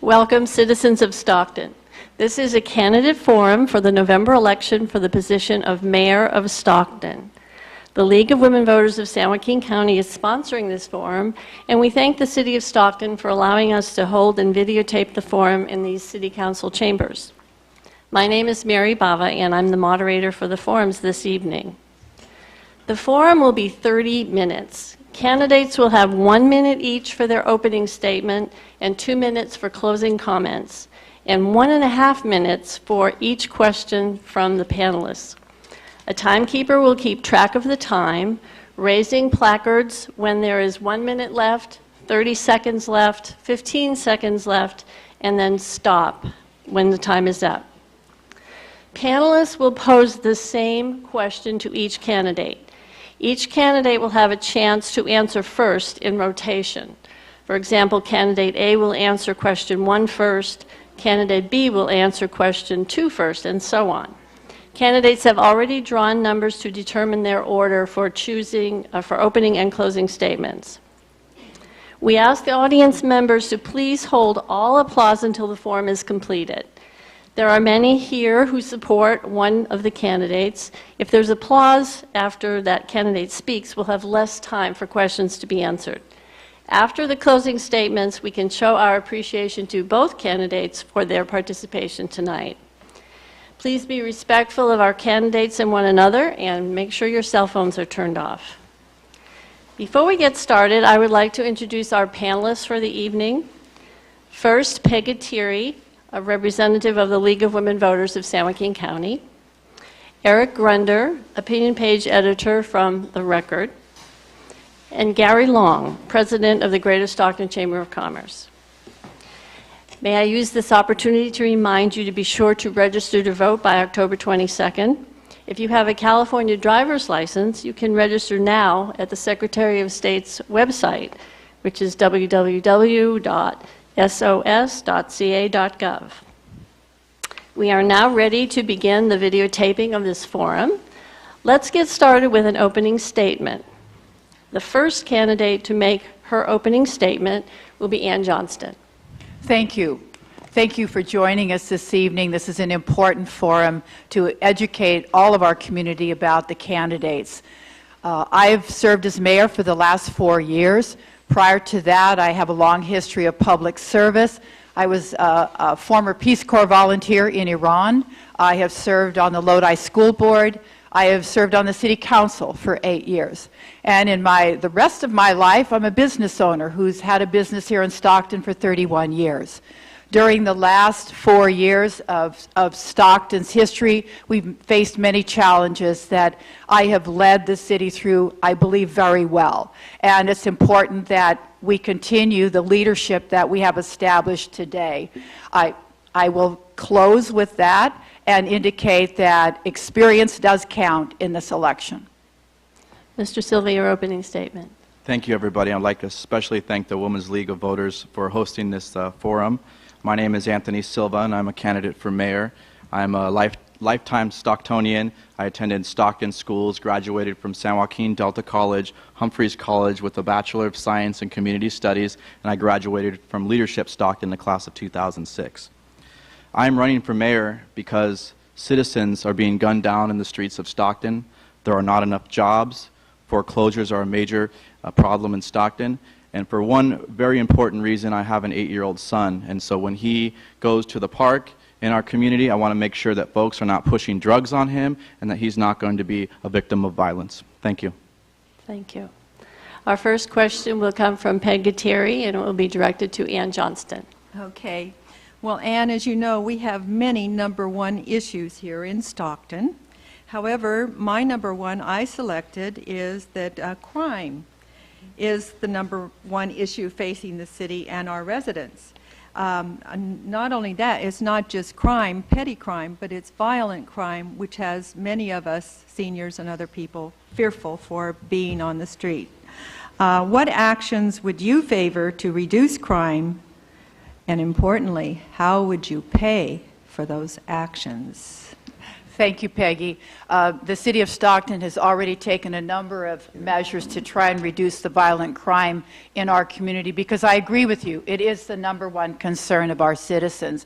Welcome, citizens of Stockton. This is a candidate forum for the November election for the position of Mayor of Stockton. The League of Women Voters of San Joaquin County is sponsoring this forum, and we thank the City of Stockton for allowing us to hold and videotape the forum in these City Council chambers. My name is Mary Bava, and I'm the moderator for the forums this evening. The forum will be 30 minutes. Candidates will have 1 minute each for their opening statement and 2 minutes for closing comments, and 1.5 minutes for each question from the panelists. A timekeeper will keep track of the time, raising placards when there is 1 minute left, 30 seconds left, 15 seconds left, and then stop when the time is up. Panelists will pose the same question to each candidate. Each candidate will have a chance to answer first in rotation. For example, candidate A will answer question 1 first, candidate B will answer question 2 first, and so on. Candidates have already drawn numbers to determine their order for for opening and closing statements. We ask the audience members to please hold all applause until the forum is completed. There are many here who support one of the candidates. If there's applause after that candidate speaks, we'll have less time for questions to be answered. After the closing statements, we can show our appreciation to both candidates for their participation tonight. Please be respectful of our candidates and one another, and make sure your cell phones are turned off. Before we get started, I would like to introduce our panelists for the evening. First, Peggy Thierry, a representative of the League of Women Voters of San Joaquin County. Eric Grunder, opinion page editor from The Record. And Gary Long, president of the Greater Stockton Chamber of Commerce. May I use this opportunity to remind you to be sure to register to vote by October 22nd. If you have a California driver's license, you can register now at the Secretary of State's website, which is www.sos.ca.gov. We are now ready to begin the videotaping of this forum. Let's get started with an opening statement. The first candidate to make her opening statement will be Ann Johnston. Thank you. Thank you for joining us this evening. This is an important forum to educate all of our community about the candidates. I've served as mayor for the last 4 years. Prior to that, I have a long history of public service. I was a former Peace Corps volunteer in Iran. I have served on the Lodi School Board. I have served on the City Council for 8 years. And in the rest of my life, I'm a business owner who's had a business here in Stockton for 31 years. During the last 4 years of Stockton's history, we've faced many challenges that I have led the city through, I believe, very well. And it's important that we continue the leadership that we have established today. I will close with that and indicate that experience does count in this election. Mr. Silva, your opening statement. Thank you, everybody. I'd like to especially thank the Women's League of Voters for hosting this forum. My name is Anthony Silva, and I'm a candidate for mayor. I'm a lifetime Stocktonian. I attended Stockton schools, graduated from San Joaquin Delta College, Humphreys College with a Bachelor of Science in Community Studies, and I graduated from Leadership Stockton in the class of 2006. I'm running for mayor because citizens are being gunned down in the streets of Stockton. There are not enough jobs. Foreclosures are a major problem in Stockton. And for one very important reason, I have an 8-year-old son. And so when he goes to the park in our community, I want to make sure that folks are not pushing drugs on him and that he's not going to be a victim of violence. Thank you. Thank you. Our first question will come from Peggy Thierry, and it will be directed to Ann Johnston. Okay. Well, Ann, as you know, we have many #1 issues here in Stockton. However, my #1 I selected is that crime is the #1 issue facing the city and our residents. Not only that, it's not just crime, petty crime, but it's violent crime, which has many of us, seniors and other people, fearful for being on the street. What actions would you favor to reduce crime? And importantly, how would you pay for those actions? Thank you, Peggy. The City of Stockton has already taken a number of measures to try and reduce the violent crime in our community, because I agree with you, it is the #1 concern of our citizens.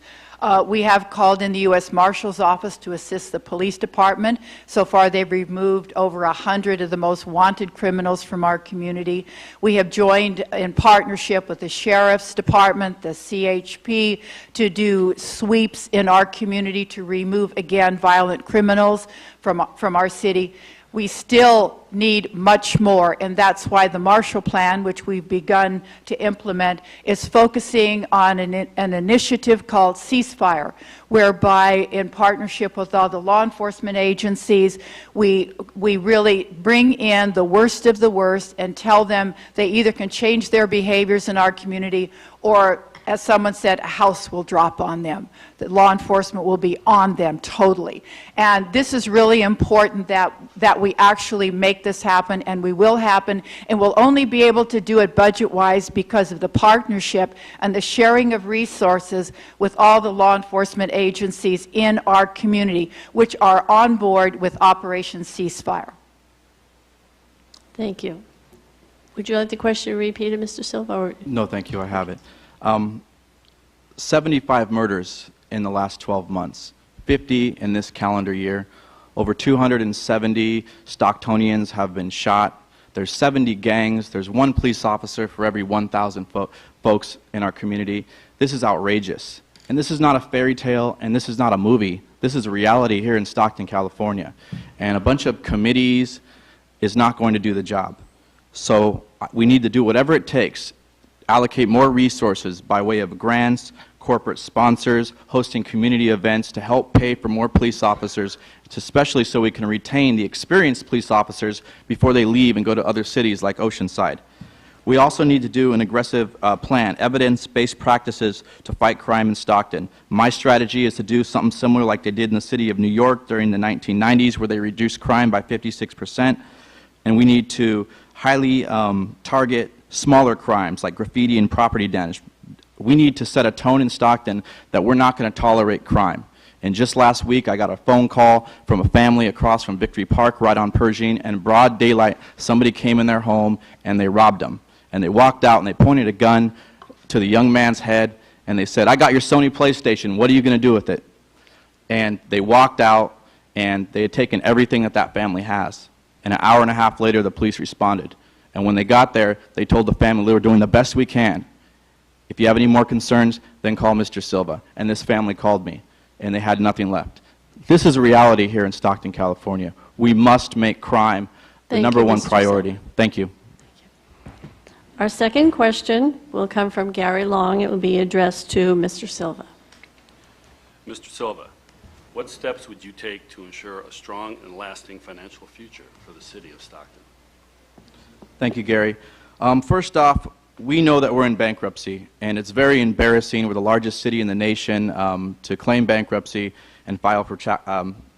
We have called in the U.S. Marshal's Office to assist the police department. So far, they've removed over 100 of the most wanted criminals from our community. We have joined in partnership with the Sheriff's Department, the CHP, to do sweeps in our community to remove, again, violent criminals from our city. We still need much more, and that's why the Marshall Plan, which we've begun to implement, is focusing on an initiative called Ceasefire, whereby, in partnership with all the law enforcement agencies, we really bring in the worst of the worst and tell them they either can change their behaviors in our community, or, as someone said, a house will drop on them. That law enforcement will be on them totally. And this is really important that we actually make this happen, and we will happen, and we'll only be able to do it budget-wise because of the partnership and the sharing of resources with all the law enforcement agencies in our community, which are on board with Operation Ceasefire. Thank you. Would you like the question repeated, Mr. Silva? Or? No, thank you. I have it. 75 murders in the last 12 months, 50 in this calendar year. Over 270 Stocktonians have been shot. There's 70 gangs. There's 1 police officer for every 1,000 folks in our community. This is outrageous. And this is not a fairy tale, and this is not a movie. This is a reality here in Stockton, California. And a bunch of committees is not going to do the job. So we need to do whatever it takes, allocate more resources by way of grants, corporate sponsors, hosting community events to help pay for more police officers, especially so we can retain the experienced police officers before they leave and go to other cities like Oceanside. We also need to do an aggressive plan, evidence-based practices to fight crime in Stockton. My strategy is to do something similar like they did in the city of New York during the 1990s, where they reduced crime by 56%. And we need to highly target smaller crimes like graffiti and property damage. We need to set a tone in Stockton that we're not going to tolerate crime. And just last week, I got a phone call from a family across from Victory Park, right on Pershing, and in broad daylight, somebody came in their home and they robbed them. And they walked out and they pointed a gun to the young man's head and they said, "I got your Sony PlayStation, what are you going to do with it?" And they walked out and they had taken everything that that family has. And an hour and a half later, the police responded. And when they got there, they told the family, "We're doing the best we can. If you have any more concerns, then call Mr. Silva." And this family called me, and they had nothing left. This is a reality here in Stockton, California. We must make crime the #1 priority. Thank you. Our second question will come from Gary Long. It will be addressed to Mr. Silva. Mr. Silva, what steps would you take to ensure a strong and lasting financial future for the city of Stockton? Thank you, Gary. First off, we know that we're in bankruptcy, and it's very embarrassing. We're the largest city in the nation to claim bankruptcy and file for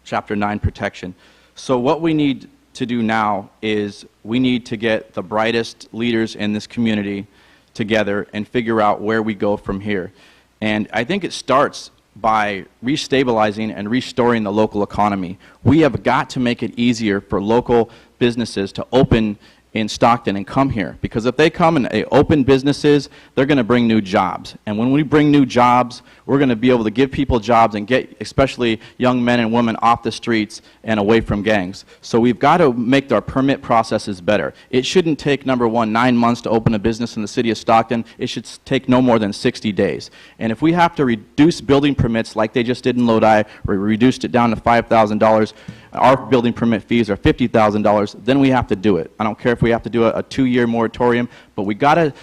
Chapter 9 protection. So what we need to do now is we need to get the brightest leaders in this community together and figure out where we go from here. And I think it starts by restabilizing and restoring the local economy. We have got to make it easier for local businesses to open in Stockton and come here, because if they come and they open businesses, they're going to bring new jobs. And when we bring new jobs, we're going to be able to give people jobs and get especially young men and women off the streets and away from gangs. So we've got to make our permit processes better. It shouldn't take, #1, 9 months to open a business in the city of Stockton. It should take no more than 60 days. And if we have to reduce building permits like they just did in Lodi, where we reduced it down to $5,000, our building permit fees are $50,000, then we have to do it. I don't care if we have to do a 2-year moratorium, but we got to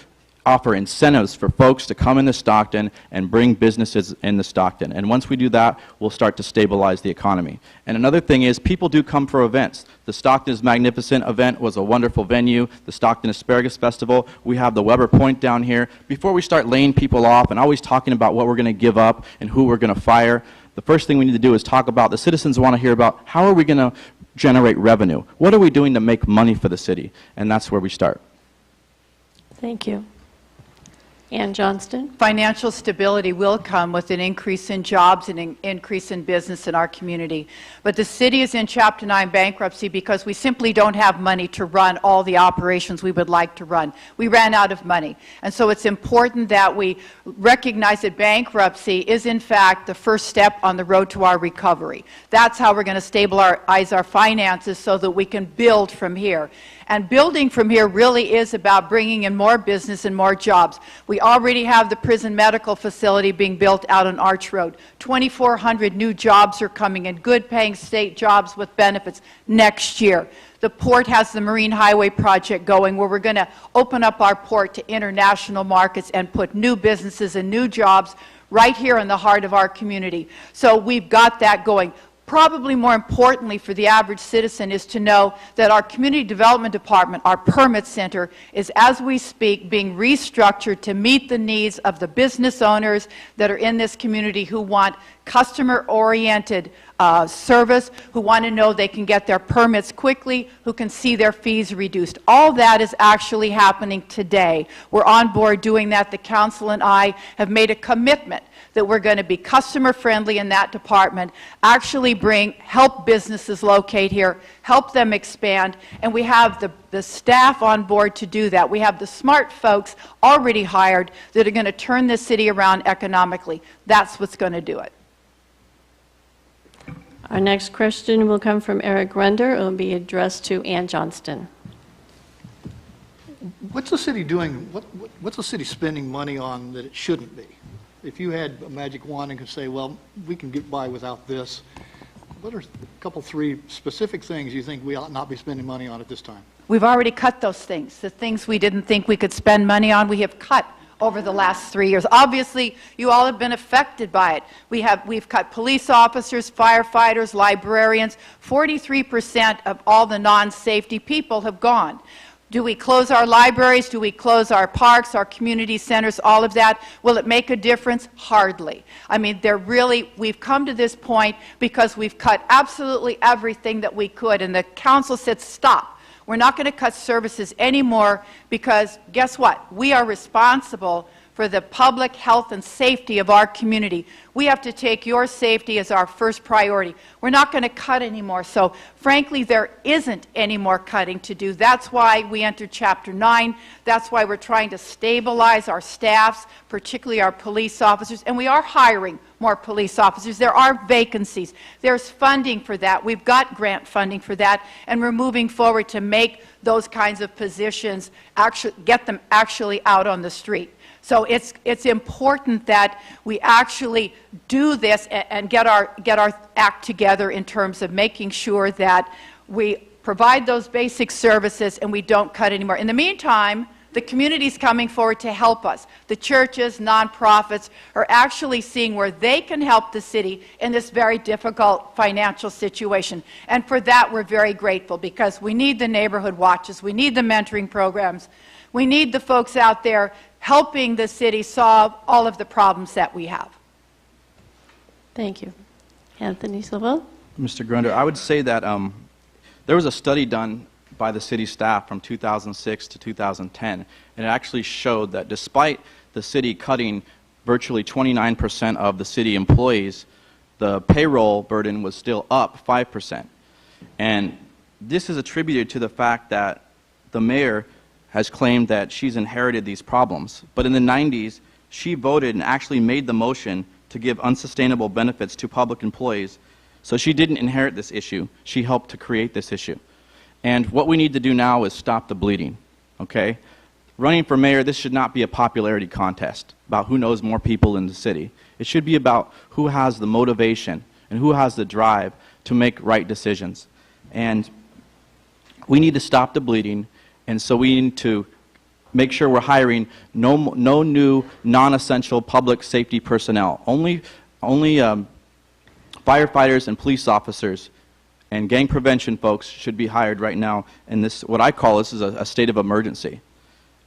offer incentives for folks to come into Stockton and bring businesses into Stockton. And once we do that, we'll start to stabilize the economy. And another thing is, people do come for events. The Stockton is Magnificent event was a wonderful venue. The Stockton Asparagus Festival. We have the Weber Point down here. Before we start laying people off and always talking about what we're going to give up and who we're going to fire, the first thing we need to do is talk about, the citizens want to hear about, how are we going to generate revenue? What are we doing to make money for the city? And that's where we start. Thank you. Ann Johnston. Financial stability will come with an increase in jobs and an increase in business in our community. But the city is in Chapter 9 bankruptcy because we simply don't have money to run all the operations we would like to run. We ran out of money. And so it's important that we recognize that bankruptcy is, in fact, the first step on the road to our recovery. That's how we're going to stabilize our finances so that we can build from here. And building from here really is about bringing in more business and more jobs. We already have the prison medical facility being built out on Arch Road. 2,400 new jobs are coming in, good-paying state jobs with benefits next year. The port has the Marine Highway Project going, where we're going to open up our port to international markets and put new businesses and new jobs right here in the heart of our community. So we've got that going. Probably more importantly for the average citizen is to know that our Community Development Department, our permit center, is, as we speak, being restructured to meet the needs of the business owners that are in this community who want customer-oriented service, who want to know they can get their permits quickly, who can see their fees reduced. All that is actually happening today. We're on board doing that. The council and I have made a commitment that we're going to be customer-friendly in that department, actually help businesses locate here, help them expand, and we have the staff on board to do that. We have the smart folks already hired that are going to turn this city around economically. That's what's going to do it. Our next question will come from Eric Grunder. It will be addressed to Ann Johnston. What's the city doing? What's the city spending money on that it shouldn't be? If you had a magic wand and could say, well, we can get by without this, what are a couple, three specific things you think we ought not be spending money on at this time? We've already cut those things. The things we didn't think we could spend money on, we have cut over the last 3 years. Obviously, you all have been affected by it. We've cut police officers, firefighters, librarians. 43% of all the non-safety people have gone. Do we close our libraries? Do we close our parks, our community centers, all of that? Will it make a difference? Hardly. I mean, we've come to this point because we've cut absolutely everything that we could, and the council said, stop. We're not going to cut services anymore because, guess what? We are responsible for the public health and safety of our community. We have to take your safety as our first priority. We're not going to cut anymore. So, frankly, there isn't any more cutting to do. That's why we entered Chapter 9. That's why we're trying to stabilize our staffs, particularly our police officers. And we are hiring more police officers. There are vacancies. There's funding for that. We've got grant funding for that. And we're moving forward to make those kinds of positions, get them actually out on the street. So it's important that we actually do this and get our act together in terms of making sure that we provide those basic services and we don't cut anymore. In the meantime, the community's coming forward to help us. The churches, nonprofits are actually seeing where they can help the city in this very difficult financial situation. And for that, we're very grateful because we need the neighborhood watches, we need the mentoring programs, we need the folks out there helping the city solve all of the problems that we have. Thank you. Anthony Silva. Mr. Grunder, I would say that there was a study done by the city staff from 2006 to 2010, and it actually showed that despite the city cutting virtually 29% of the city employees, the payroll burden was still up 5%. And this is attributed to the fact that the mayor has claimed that she's inherited these problems. But in the 90s, she voted and actually made the motion to give unsustainable benefits to public employees. So she didn't inherit this issue. She helped to create this issue. And what we need to do now is stop the bleeding, okay? Running for mayor, this should not be a popularity contest about who knows more people in the city. It should be about who has the motivation and who has the drive to make right decisions. And we need to stop the bleeding. And so we need to make sure we're hiring no new non-essential public safety personnel. Only firefighters and police officers and gang prevention folks should be hired right now in this, what I call this is a state of emergency.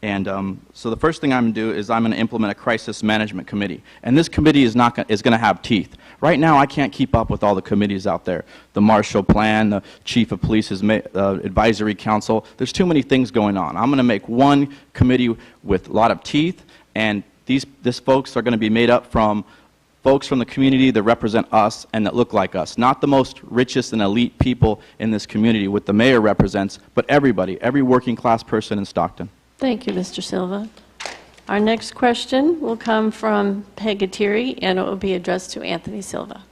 And so the first thing I'm going to do is I'm going to implement a crisis management committee. And this committee is going to have teeth. Right now, I can't keep up with all the committees out there. The Marshall Plan, the Chief of Police's Advisory Council. There's too many things going on. I'm going to make one committee with a lot of teeth and These folks are going to be made up from folks from the community that represent us and that look like us, not the most richest and elite people in this community, what the mayor represents, but everybody, every working class person in Stockton. Thank you, Mr. Silva. Our next question will come from Pegatiri, and it will be addressed to Anthony Silva.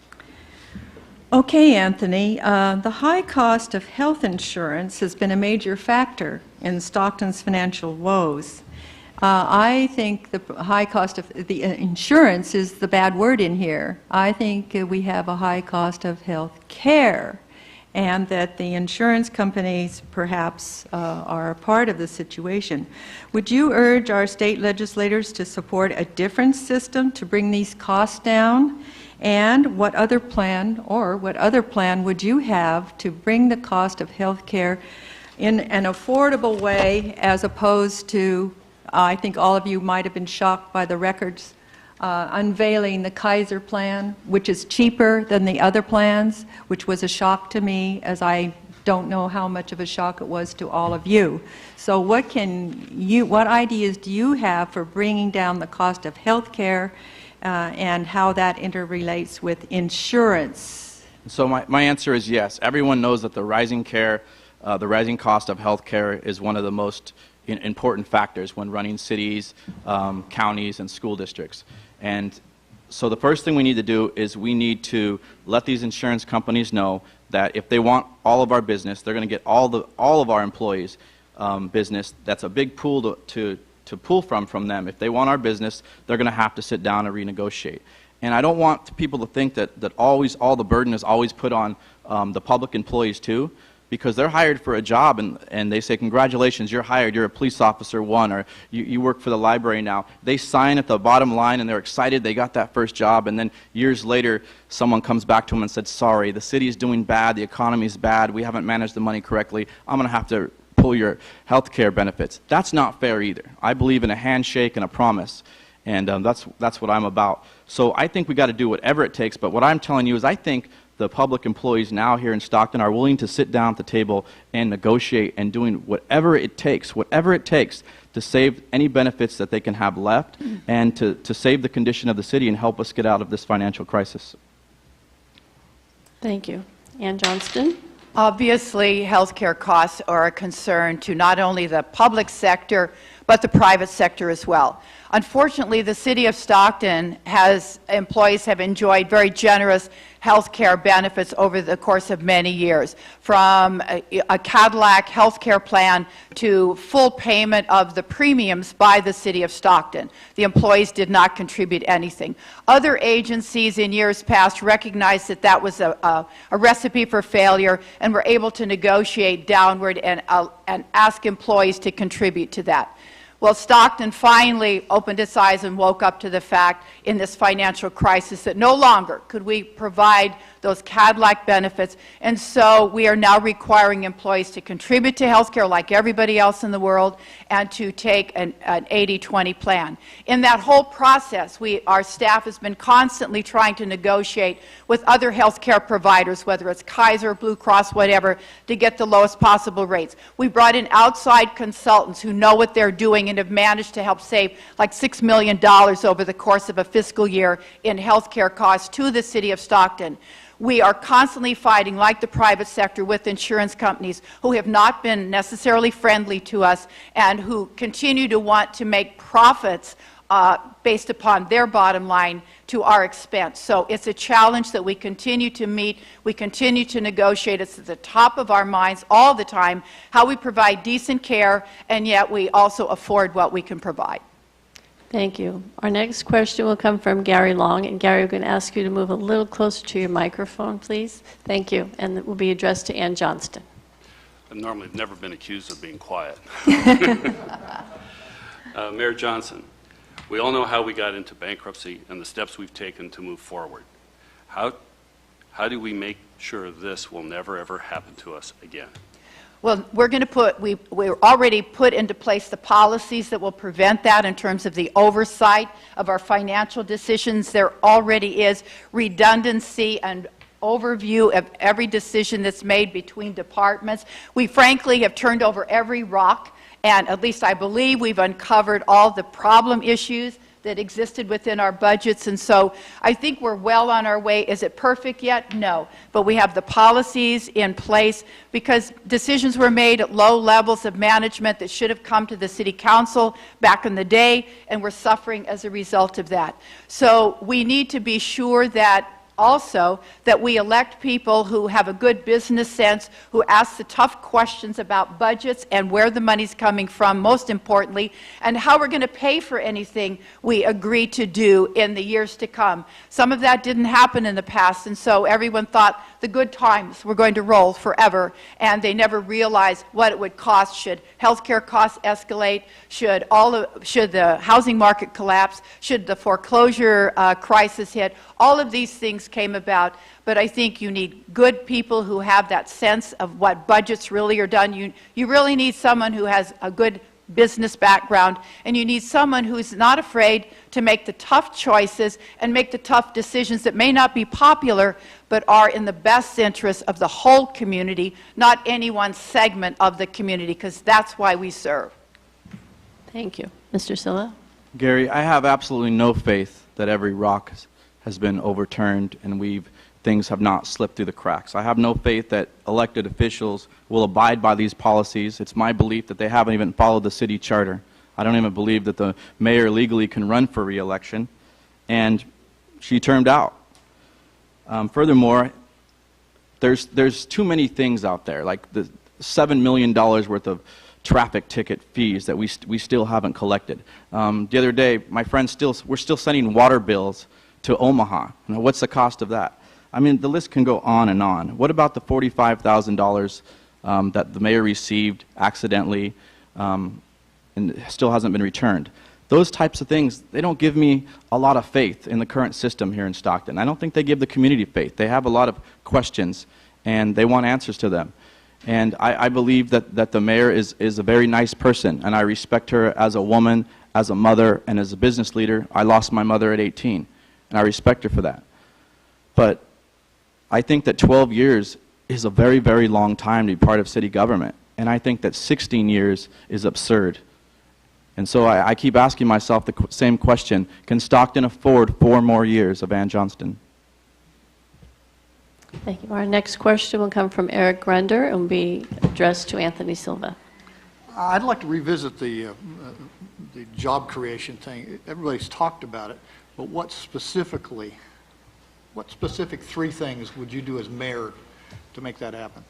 Okay, Anthony, the high cost of health insurance has been a major factor in Stockton's financial woes. I think the high cost of the insurance is the bad word in here. I think we have a high cost of health care, and that the insurance companies perhaps are a part of the situation. Would you urge our state legislators to support a different system to bring these costs down? And what other plan would you have to bring the cost of health care in an affordable way, as opposed to, I think all of you might have been shocked by the records unveiling the Kaiser plan, which is cheaper than the other plans, which was a shock to me, as I don't know how much of a shock it was to all of you. So what ideas do you have for bringing down the cost of health care and how that interrelates with insurance? So my answer is yes. Everyone knows that the rising cost of health care is one of the most important factors when running cities, counties, and school districts. And so the first thing we need to do is we need to let these insurance companies know that if they want all of our business, they're going to get all of our employees' business. That's a big pool to pull from them. If they want our business, they're going to have to sit down and renegotiate. And I don't want people to think that always all the burden is always put on the public employees too, because they're hired for a job and they say, congratulations, you're hired, you're a police officer 1, or you work for the library now. They sign at the bottom line and they're excited they got that first job, and then years later someone comes back to them and said, sorry, the city is doing bad, the economy is bad, we haven't managed the money correctly, I'm going to have to pull your health care benefits. That's not fair either. I believe in a handshake and a promise, and that's what I'm about. So I think we got to do whatever it takes, but what I'm telling you is I think the public employees now here in Stockton are willing to sit down at the table and negotiate and doing whatever it takes to save any benefits that they can have left and to save the condition of the city and help us get out of this financial crisis. Thank you. Ann Johnston. Obviously, healthcare costs are a concern to not only the public sector, but the private sector as well. Unfortunately, the city of Stockton employees have enjoyed very generous health care benefits over the course of many years, from a Cadillac health care plan to full payment of the premiums by the city of Stockton. The employees did not contribute anything. Other agencies in years past recognized that was a recipe for failure and were able to negotiate downward and ask employees to contribute to that. Well, Stockton finally opened its eyes and woke up to the fact in this financial crisis that no longer could we provide those Cadillac benefits, and so we are now requiring employees to contribute to health care like everybody else in the world and to take an 80-20 plan. In that whole process, our staff has been constantly trying to negotiate with other health care providers, whether it's Kaiser, Blue Cross, whatever, to get the lowest possible rates. We brought in outside consultants who know what they're doing and have managed to help save like $6 million over the course of a fiscal year in health care costs to the city of Stockton. We are constantly fighting, like the private sector, with insurance companies who have not been necessarily friendly to us and who continue to want to make profits based upon their bottom line to our expense. So it's a challenge that we continue to meet, we continue to negotiate. It's at the top of our minds all the time, how we provide decent care, and yet we also afford what we can provide. Thank you. Our next question will come from Gary Long, and Gary, we're going to ask you to move a little closer to your microphone, please. Thank you, and it will be addressed to Ann Johnston. I've normally never been accused of being quiet. Mayor Johnson, we all know how we got into bankruptcy and the steps we've taken to move forward. How do we make sure this will never, ever happen to us again? Well, we're already put into place the policies that will prevent that in terms of the oversight of our financial decisions. There already is redundancy and overview of every decision that's made between departments. We frankly have turned over every rock, and at least I believe we've uncovered all the problem issues that existed within our budgets. And so I think we're well on our way. Is it perfect yet? No. But we have the policies in place because decisions were made at low levels of management that should have come to the City Council back in the day, and we're suffering as a result of that. So we need to be sure that also that we elect people who have a good business sense, who ask the tough questions about budgets and where the money's coming from, most importantly, and how we're going to pay for anything we agree to do in the years to come. Some of that didn't happen in the past, and so everyone thought the good times were going to roll forever, and they never realized what it would cost should healthcare costs escalate, should the housing market collapse, should the foreclosure crisis hit. All of these things came about, but I think you need good people who have that sense of what budgets really are done. You really need someone who has a good business background, and you need someone who's not afraid to make the tough choices and make the tough decisions that may not be popular, but are in the best interest of the whole community, not any one segment of the community, because that's why we serve. Thank you. Mr. Silva? Gary, I have absolutely no faith that every rock has been overturned and things have not slipped through the cracks. I have no faith that elected officials will abide by these policies. It's my belief that they haven't even followed the city charter. I don't even believe that the mayor legally can run for re-election, and she turned out. Furthermore, there's too many things out there, like the $7 million worth of traffic ticket fees that we still haven't collected. The other day, my friends we're still sending water bills to Omaha. Now, what's the cost of that? I mean, the list can go on and on. What about the $45,000 that the mayor received accidentally and still hasn't been returned? Those types of things, they don't give me a lot of faith in the current system here in Stockton. I don't think they give the community faith. They have a lot of questions, and they want answers to them. And I believe that the mayor is a very nice person, and I respect her as a woman, as a mother, and as a business leader. I lost my mother at 18. And I respect her for that. But I think that 12 years is a very, very long time to be part of city government. And I think that 16 years is absurd. And so I keep asking myself the same question: can Stockton afford 4 more years of Ann Johnston? Thank you. Our next question will come from Eric Grunder and will be addressed to Anthony Silva. I'd like to revisit the job creation thing. Everybody's talked about it, but what specific 3 things would you do as mayor to make that happen?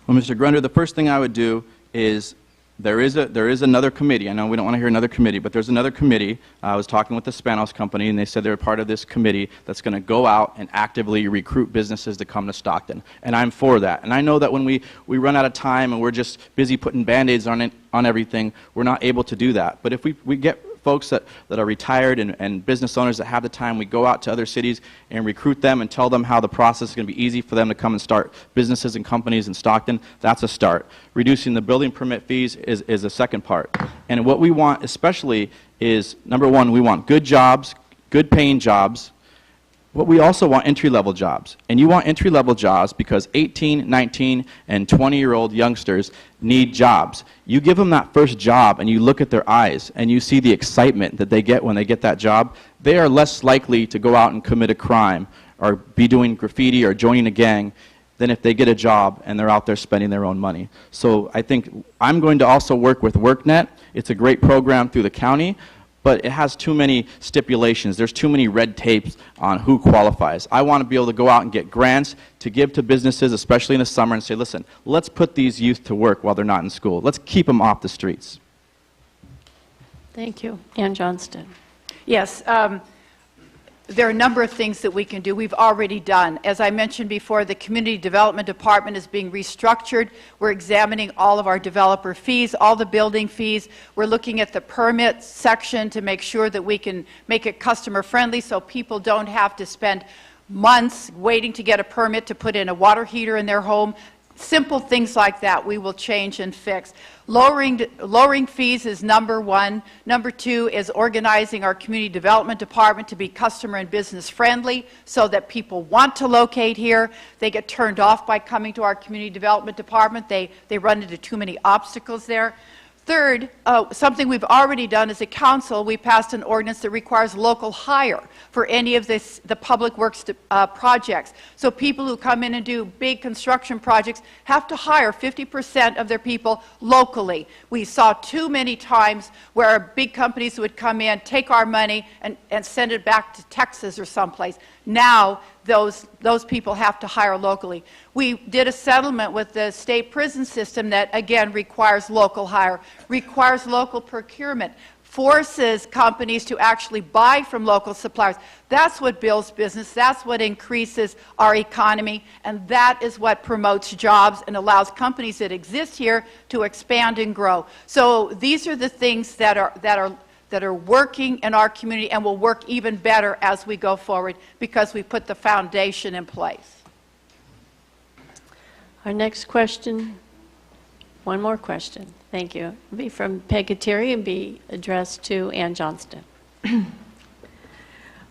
Well, Mr. Grunder, the first thing I would do is there is another committee. I know we don't want to hear another committee, but there's another committee. I was talking with the Spanos company, and they said they're part of this committee that's going to go out and actively recruit businesses to come to Stockton. And I'm for that. And I know that when we run out of time and we're just busy putting Band-Aids on everything, we're not able to do that. But if we get folks that are retired and business owners that have the time, we go out to other cities and recruit them and tell them how the process is going to be easy for them to come and start businesses and companies in Stockton. That's a start. Reducing the building permit fees is a second part. And what we want especially is, number one, we want good jobs, good paying jobs. But we also want entry-level jobs. And you want entry-level jobs because 18, 19, and 20-year-old youngsters need jobs. You give them that first job and you look at their eyes and you see the excitement that they get when they get that job, they are less likely to go out and commit a crime or be doing graffiti or joining a gang than if they get a job and they're out there spending their own money. So I think I'm going to also work with WorkNet. It's a great program through the county, but it has too many stipulations. There's too many red tapes on who qualifies. I want to be able to go out and get grants to give to businesses, especially in the summer, and say, listen, let's put these youth to work while they're not in school. Let's keep them off the streets. Thank you. Ann Johnston. Yes. There are a number of things that we can do. We've already done. As I mentioned before, the Community Development Department is being restructured. We're examining all of our developer fees, all the building fees. We're looking at the permit section to make sure that we can make it customer friendly so people don't have to spend months waiting to get a permit to put in a water heater in their home. Simple things like that we will change and fix. Lowering fees is number one. Number two is organizing our community development department to be customer and business friendly so that people want to locate here. They get turned off by coming to our community development department. They run into too many obstacles there. Third, something we've already done as a council, we passed an ordinance that requires local hire for any of the public works projects. So people who come in and do big construction projects have to hire 50% of their people locally. We saw too many times where big companies would come in, take our money, and send it back to Texas or someplace. Now, those people have to hire locally. We did a settlement with the state prison system that, again, requires local hire, requires local procurement, forces companies to actually buy from local suppliers. That's what builds business, that's what increases our economy, and that is what promotes jobs and allows companies that exist here to expand and grow. So these are the things that are working in our community and will work even better as we go forward because we put the foundation in place. Our next question, one more question, thank you, will be from Pegatiri and be addressed to Ann Johnston.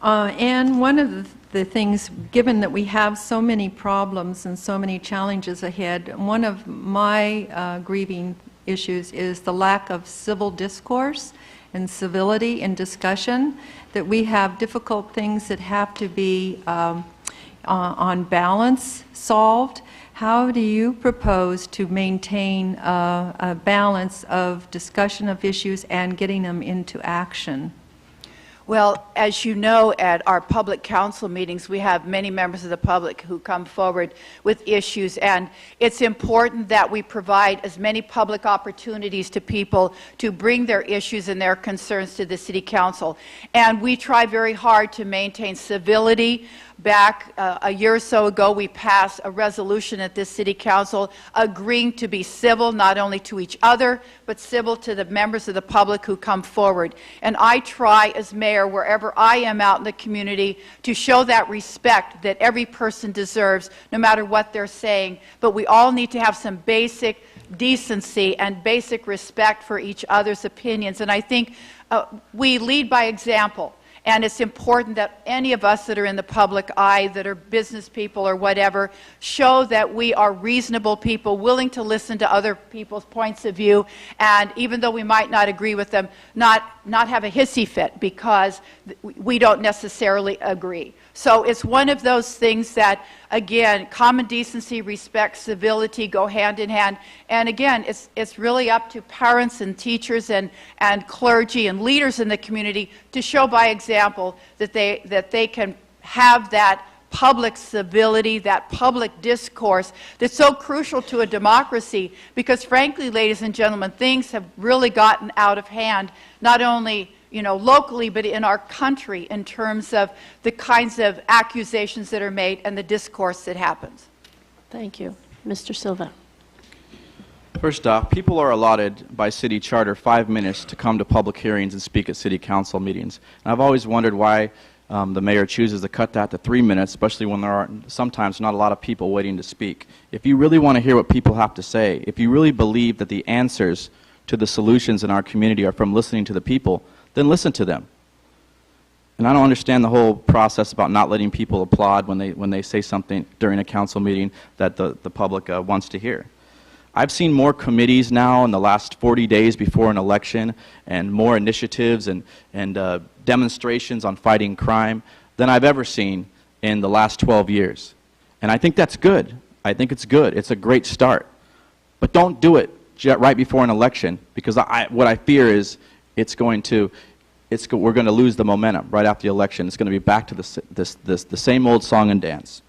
And one of the things, given that we have so many problems and so many challenges ahead, one of my grieving issues is the lack of civil discourse and civility in discussion, that we have difficult things that have to be on balance solved. How do you propose to maintain a balance of discussion of issues and getting them into action? Well, as you know, at our public council meetings, we have many members of the public who come forward with issues, and it's important that we provide as many public opportunities to people to bring their issues and their concerns to the City Council. And we try very hard to maintain civility. Back a year or so ago, we passed a resolution at this City Council agreeing to be civil not only to each other, but civil to the members of the public who come forward. And I try as mayor, wherever I am out in the community, to show that respect that every person deserves, no matter what they're saying. But we all need to have some basic decency and basic respect for each other's opinions. And I think we lead by example. And it's important that any of us that are in the public eye, that are business people or whatever, show that we are reasonable people, willing to listen to other people's points of view, and even though we might not agree with them, not have a hissy fit because we don't necessarily agree. So it's one of those things that, again, common decency, respect, civility go hand in hand. And again, it's really up to parents and teachers and clergy and leaders in the community to show by example that they can have that public civility, that public discourse that's so crucial to a democracy, because frankly, ladies and gentlemen, things have really gotten out of hand, not only locally, but in our country in terms of the kinds of accusations that are made and the discourse that happens. Thank you. Mr. Silva. First off, people are allotted by city charter 5 minutes to come to public hearings and speak at city council meetings. And I've always wondered why the mayor chooses to cut that to 3 minutes, especially when there are sometimes not a lot of people waiting to speak. If you really want to hear what people have to say, if you really believe that the answers to the solutions in our community are from listening to the people, then listen to them. And I don't understand the whole process about not letting people applaud when they say something during a council meeting that the public wants to hear. I've seen more committees now in the last 40 days before an election and more initiatives and demonstrations on fighting crime than I've ever seen in the last 12 years. And I think that's good. I think it's good. It's a great start. But don't do it right before an election, because what I fear is we're going to lose the momentum right after the election. It's going to be back to the same old song and dance.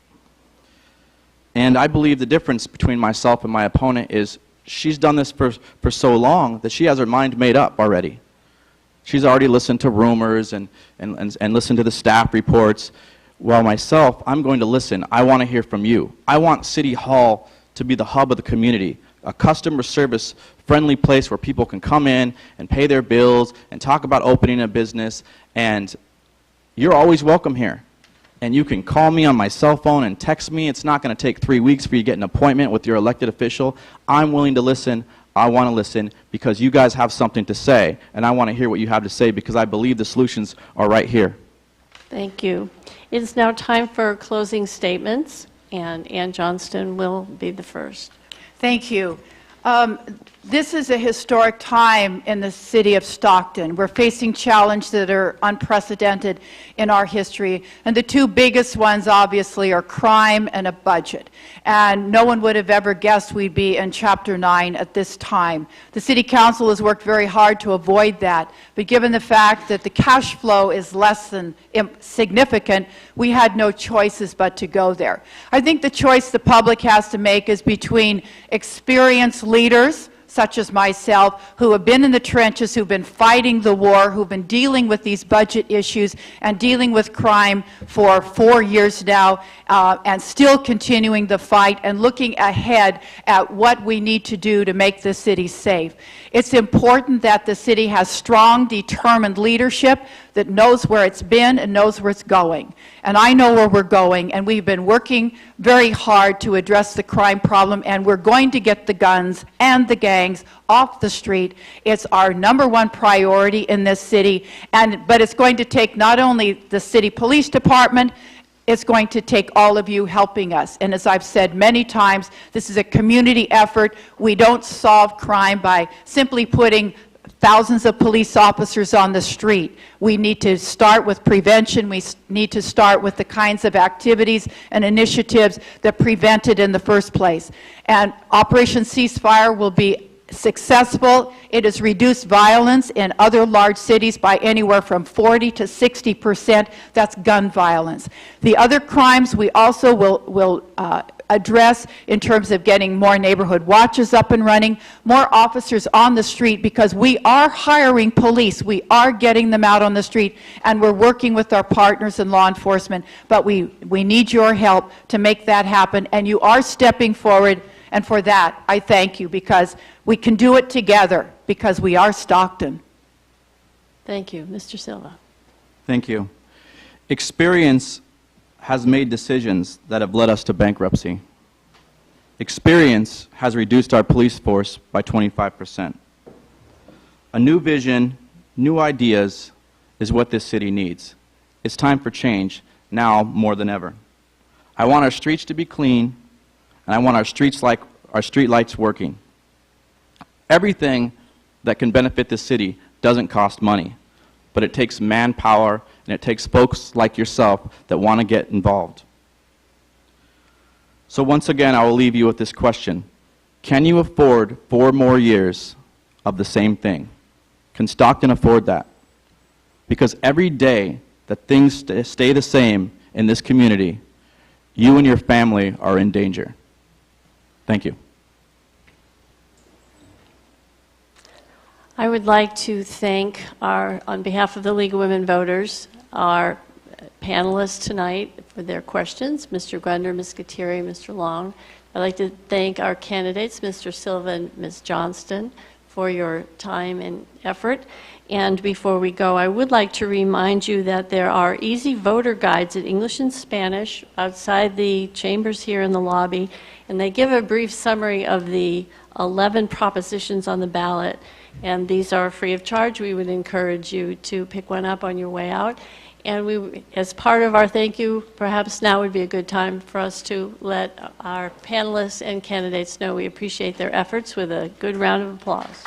And I believe the difference between myself and my opponent is she's done this for so long that she has her mind made up already. She's already listened to rumors and listened to the staff reports. While myself, I'm going to listen. I want to hear from you. I want City Hall to be the hub of the community, a customer service friendly place where people can come in and pay their bills and talk about opening a business, and you're always welcome here. And you can call me on my cell phone and text me. It's not going to take 3 weeks for you to get an appointment with your elected official. I'm willing to listen. I want to listen because you guys have something to say, and I want to hear what you have to say because I believe the solutions are right here. Thank you. It is now time for closing statements, and Ann Johnston will be the first. Thank you. This is a historic time in the city of Stockton. We're facing challenges that are unprecedented in our history. And the two biggest ones, obviously, are crime and a budget. And no one would have ever guessed we'd be in Chapter 9 at this time. The City Council has worked very hard to avoid that. But given the fact that the cash flow is less than significant, we had no choices but to go there. I think the choice the public has to make is between experienced leaders, such as myself, who have been in the trenches, who've been fighting the war, who've been dealing with these budget issues and dealing with crime for 4 years now, and still continuing the fight and looking ahead at what we need to do to make the city safe. It's important that the city has strong, determined leadership that knows where it's been and knows where it's going. And I know where we're going, and we've been working very hard to address the crime problem, and we're going to get the guns and the gangs off the street. It's our #1 priority in this city, but it's going to take not only the city police department, it's going to take all of you helping us. And as I've said many times, this is a community effort. We don't solve crime by simply putting thousands of police officers on the street. We need to start with prevention. We need to start with the kinds of activities and initiatives that prevent it in the first place. And Operation Ceasefire will be successful. It has reduced violence in other large cities by anywhere from 40 to 60%. That's gun violence. The other crimes we also will address in terms of getting more neighborhood watches up and running, more officers on the street, because we are hiring police. We are getting them out on the street, and we're working with our partners in law enforcement. But we need your help to make that happen, and you are stepping forward. And for that, I thank you, because we can do it together, because we are Stockton. Thank you. Mr. Silva. Thank you. Experience has made decisions that have led us to bankruptcy. Experience has reduced our police force by 25%. A new vision, new ideas is what this city needs. It's time for change, now more than ever. I want our streets to be clean, and I want our street lights working. Everything that can benefit the city doesn't cost money, but it takes manpower, and it takes folks like yourself that want to get involved. So once again, I will leave you with this question. Can you afford 4 more years of the same thing? Can Stockton afford that? Because every day that things stay the same in this community, you and your family are in danger. Thank you. I would like to thank on behalf of the League of Women Voters, our panelists tonight for their questions, Mr. Gwender, Ms. Gutierrez, Mr. Long. I'd like to thank our candidates, Mr. Silva and Ms. Johnston, for your time and effort. And before we go, I would like to remind you that there are easy voter guides in English and Spanish outside the chambers here in the lobby, and they give a brief summary of the 11 propositions on the ballot. And these are free of charge. We would encourage you to pick one up on your way out. And as part of our thank you, perhaps now would be a good time for us to let our panelists and candidates know we appreciate their efforts with a good round of applause.